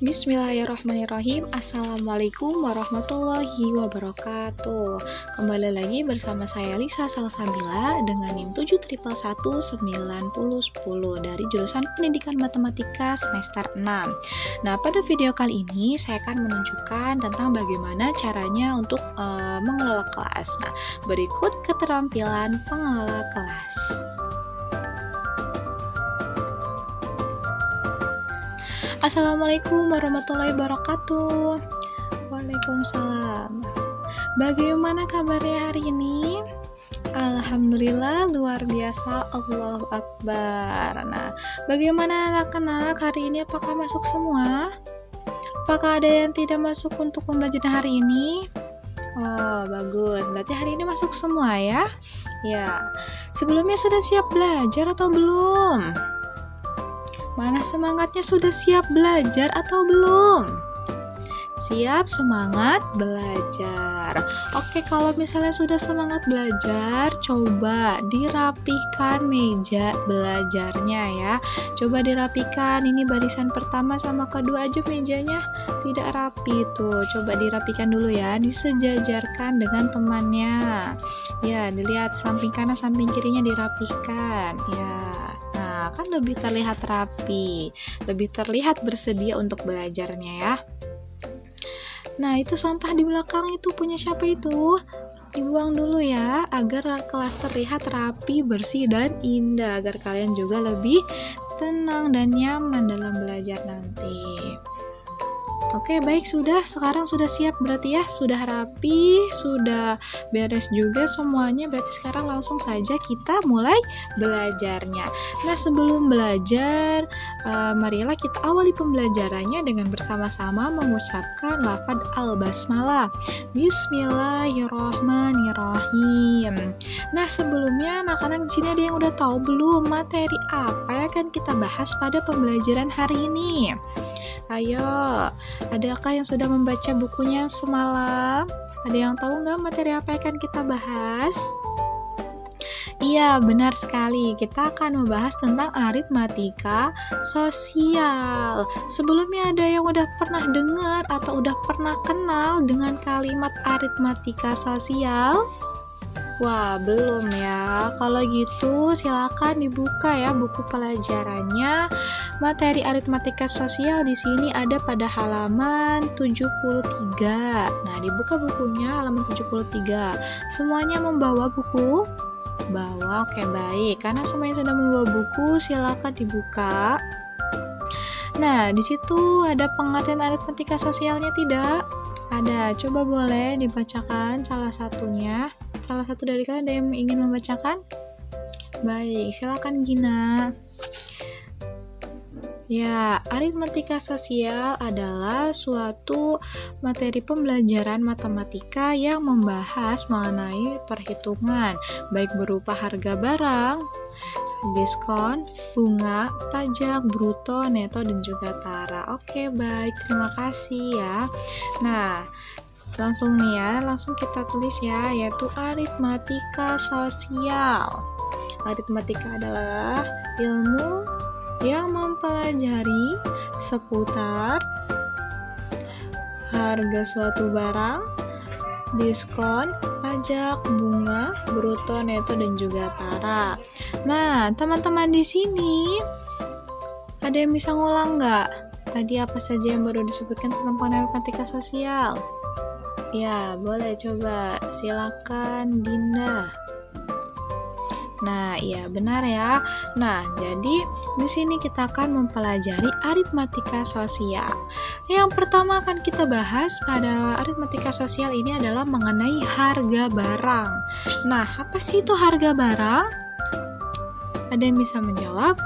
Bismillahirrahmanirrahim. Assalamualaikum warahmatullahi wabarakatuh. Kembali lagi bersama saya Lisa Salsabila dengan NIM 7111910 dari jurusan Pendidikan Matematika semester 6. Nah, pada video kali ini saya akan menunjukkan tentang bagaimana caranya untuk mengelola kelas. Nah, berikut keterampilan pengelola kelas. Assalamualaikum warahmatullahi wabarakatuh. Waalaikumsalam. Bagaimana kabarnya hari ini? Alhamdulillah luar biasa, Allahu Akbar. Nah, bagaimana anak-anak hari ini? Apakah masuk semua? Apakah ada yang tidak masuk untuk pembelajaran hari ini? Oh, bagus. Berarti hari ini masuk semua ya? Ya. Sebelumnya sudah siap belajar atau belum? Mana semangatnya, sudah siap belajar atau belum? Siap semangat belajar. Oke, kalau misalnya sudah semangat belajar, coba dirapihkan meja belajarnya ya. Coba dirapikan, ini barisan pertama sama kedua aja mejanya tidak rapi tuh. Coba dirapikan dulu ya, disejajarkan dengan temannya. Ya, dilihat samping kanan samping kirinya dirapihkan. Ya. Kan lebih terlihat rapi, lebih terlihat bersedia untuk belajarnya ya. Nah, itu sampah di belakang itu punya siapa itu? Dibuang dulu ya, agar kelas terlihat rapi, bersih, dan indah, agar kalian juga lebih tenang dan nyaman dalam belajar nanti. Oke, baik, sekarang sudah siap berarti ya, sudah rapi, sudah beres juga semuanya, berarti sekarang langsung saja kita mulai belajarnya. Nah, sebelum belajar, marilah kita awali pembelajarannya dengan bersama-sama mengucapkan lafaz al-basmalah. Bismillahirrahmanirrahim. Nah, sebelumnya anak-anak di sini ada yang udah tahu belum materi apa yang akan kita bahas pada pembelajaran hari ini? Ayo, adakah yang sudah membaca bukunya semalam? Ada yang tahu nggak materi apa yang akan kita bahas? Iya, benar sekali. Kita akan membahas tentang aritmatika sosial. Sebelumnya ada yang udah pernah dengar atau udah pernah kenal dengan kalimat aritmatika sosial? Wah, belum ya. Kalau gitu silakan dibuka ya buku pelajarannya. Materi aritmatika sosial di sini ada pada halaman 73. Nah, dibuka bukunya halaman 73. Semuanya membawa buku? Bawa, oke baik. Karena semuanya sudah membawa buku, silakan dibuka. Nah, di situ ada pengertian aritmatika sosialnya tidak? Ada. Coba boleh dibacakan salah satunya. Salah satu dari kalian ada yang ingin membacakan? Baik, silakan Gina. Ya, aritmatika sosial adalah suatu materi pembelajaran matematika yang membahas mengenai perhitungan, baik berupa harga barang, diskon, bunga, pajak, bruto, neto, dan juga tara. Oke, baik, terima kasih ya. Nah, langsung nih ya, langsung kita tulis ya, yaitu aritmatika sosial. Aritmatika adalah ilmu yang mempelajari seputar harga suatu barang, diskon, pajak, bunga, bruto, neto, dan juga tara. Nah, teman-teman di sini ada yang bisa ngulang nggak? Tadi apa saja yang baru disebutkan tentang aritmatika sosial? Ya, boleh coba. Silakan Dinda. Nah, iya benar ya. Nah, jadi di sini kita akan mempelajari aritmatika sosial. Yang pertama akan kita bahas pada aritmatika sosial ini adalah mengenai harga barang. Nah, apa sih itu harga barang? Ada yang bisa menjawab?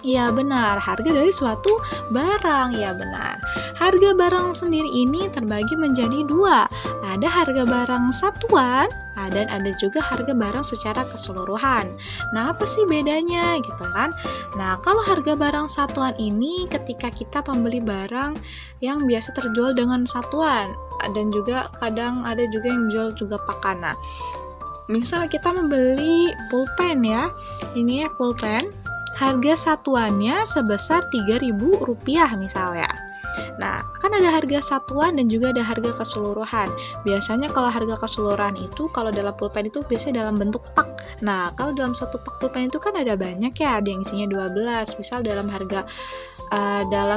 Ya benar, harga dari suatu barang. Ya benar. Harga barang sendiri ini terbagi menjadi dua. Ada harga barang satuan, dan ada juga harga barang secara keseluruhan. Nah, apa sih bedanya gitu kan? Nah, kalau harga barang satuan ini ketika kita membeli barang yang biasa terjual dengan satuan, dan juga kadang ada juga yang jual juga pakana. Misal kita membeli pulpen ya. Ini ya pulpen. Harga satuannya sebesar Rp3.000 misalnya. Nah, kan ada harga satuan dan juga ada harga keseluruhan. Biasanya kalau harga keseluruhan itu kalau dalam pulpen itu biasanya dalam bentuk pak. Nah, kalau dalam satu pak pulpen itu kan ada banyak ya, ada yang isinya 12. Misal dalam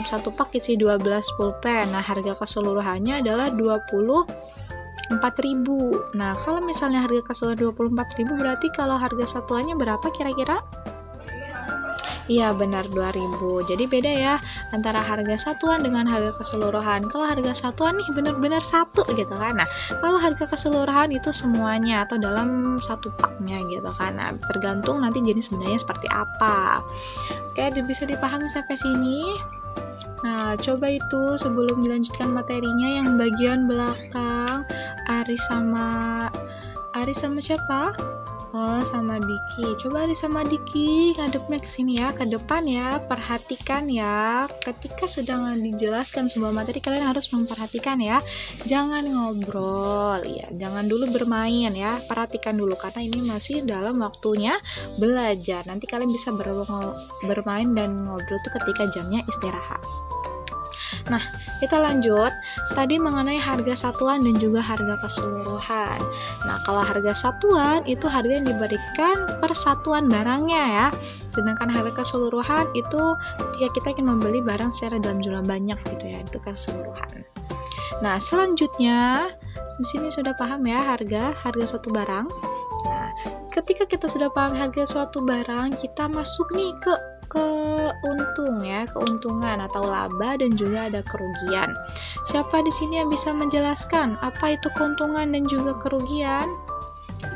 satu pak isi 12 pulpen. Nah, harga keseluruhannya adalah 24.000. Nah, kalau misalnya harga keseluruhan 24.000 berarti kalau harga satuannya berapa kira-kira? Iya benar 2.000. Jadi beda ya antara harga satuan dengan harga keseluruhan. Kalau harga satuan nih benar-benar satu gitu kan. Nah, kalau harga keseluruhan itu semuanya atau dalam satu paknya gitu kan. Nah, tergantung nanti jenis bendanya seperti apa. Oke, bisa dipahami sampai sini? Nah, coba itu sebelum dilanjutkan materinya yang bagian belakang Aris sama siapa? Oh, sama Diki. Coba Aris sama Diki ngadepnya ke sini ya, ke depan ya. Perhatikan ya. Ketika sedang dijelaskan sebuah materi kalian harus memperhatikan ya. Jangan ngobrol ya. Jangan dulu bermain ya. Perhatikan dulu karena ini masih dalam waktunya belajar. Nanti kalian bisa bermain dan ngobrol tuh ketika jamnya istirahat. Nah, kita lanjut. Tadi mengenai harga satuan dan juga harga keseluruhan. Nah, kalau harga satuan itu harga yang diberikan per satuan barangnya ya. Sedangkan harga keseluruhan itu ketika kita ingin membeli barang secara dalam jumlah banyak gitu ya. Itu keseluruhan. Nah, selanjutnya di sini sudah paham ya harga suatu barang. Nah, ketika kita sudah paham harga suatu barang, kita masuk nih ke keuntungan atau laba dan juga ada kerugian. Siapa di sini yang bisa menjelaskan apa itu keuntungan dan juga kerugian?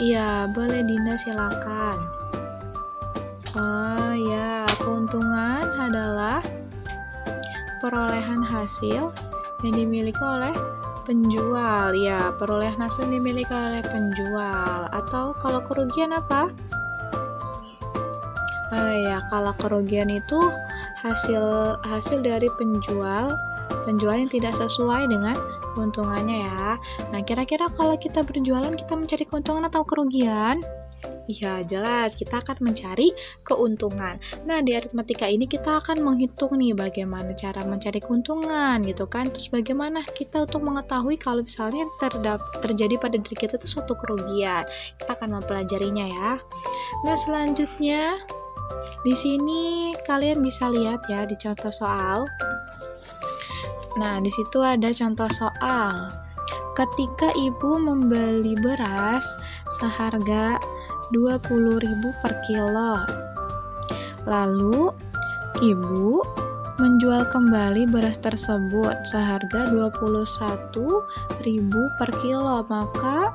Iya, boleh Dinda silakan. Oh ya, keuntungan adalah perolehan hasil yang dimiliki oleh penjual. Ya, perolehan hasil yang dimiliki oleh penjual. Atau kalau kerugian apa? Ya, kalau kerugian itu hasil dari penjual yang tidak sesuai dengan keuntungannya ya. Nah, kira-kira kalau kita berjualan kita mencari keuntungan atau kerugian? Iya, jelas kita akan mencari keuntungan. Nah, di aritmatika ini kita akan menghitung nih bagaimana cara mencari keuntungan gitu kan. Terus bagaimana kita untuk mengetahui kalau misalnya terjadi pada diri kita itu suatu kerugian. Kita akan mempelajarinya ya. Nah, selanjutnya di sini kalian bisa lihat ya di contoh soal. Nah, di situ ada contoh soal. Ketika ibu membeli beras seharga 20.000 per kilo. Lalu ibu menjual kembali beras tersebut seharga 21.000 per kilo, maka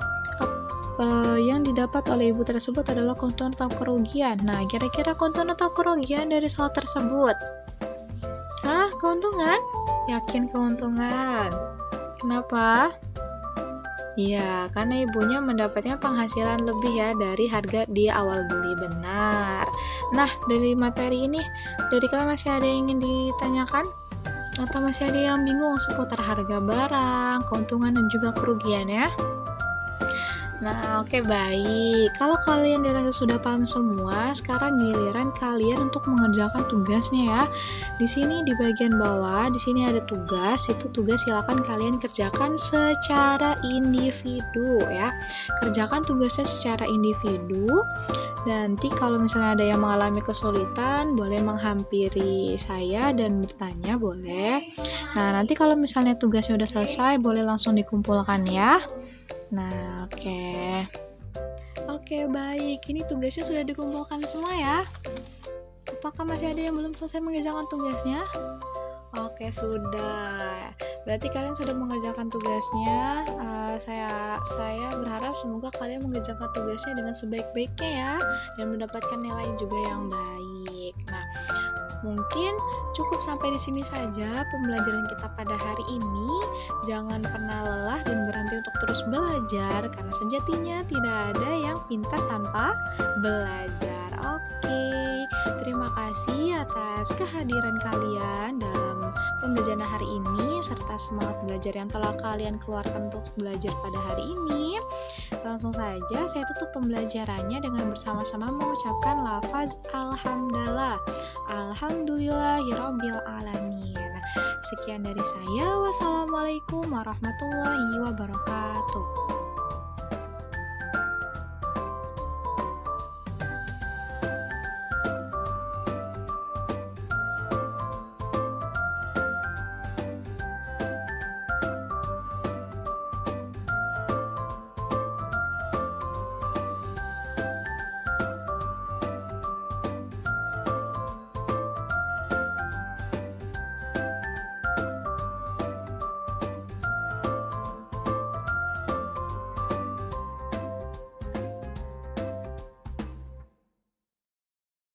yang didapat oleh ibu tersebut adalah keuntungan atau kerugian. Nah, kira-kira keuntungan atau kerugian dari soal tersebut? Keuntungan? Yakin keuntungan. Kenapa? Iya, karena ibunya mendapatkan penghasilan lebih ya dari harga di awal beli. Benar. Nah, dari materi ini, dari kalian masih ada yang ingin ditanyakan? Atau masih ada yang bingung seputar harga barang, keuntungan dan juga kerugian ya? Nah, oke, baik. Kalau kalian dirasa sudah paham semua, sekarang giliran kalian untuk mengerjakan tugasnya ya. Di sini di bagian bawah, di sini ada tugas. Itu tugas silakan kalian kerjakan secara individu ya. Kerjakan tugasnya secara individu. Nanti kalau misalnya ada yang mengalami kesulitan, boleh menghampiri saya dan bertanya, boleh. Nah, nanti kalau misalnya tugasnya udah selesai, boleh langsung dikumpulkan ya. Nah, oke, baik. Ini tugasnya sudah dikumpulkan semua ya. Apakah masih ada yang belum selesai mengerjakan tugasnya? Oke, sudah. Berarti kalian sudah mengerjakan tugasnya. Saya berharap semoga kalian mengerjakan tugasnya dengan sebaik-baiknya ya, dan mendapatkan nilai juga yang baik. Nah, mungkin cukup sampai di sini saja pembelajaran kita pada hari ini. Jangan pernah lelah dan berhenti untuk terus belajar, karena sejatinya tidak ada yang pintar tanpa belajar. Oke, terima kasih atas kehadiran kalian dalam pembelajaran hari ini, serta semangat belajar yang telah kalian keluarkan untuk belajar pada hari ini. Langsung saja saya tutup pembelajarannya dengan bersama-sama mengucapkan lafaz alhamdulillah. Alhamdulillahirabbil alamin. Sekian dari saya. Wassalamualaikum warahmatullahi wabarakatuh.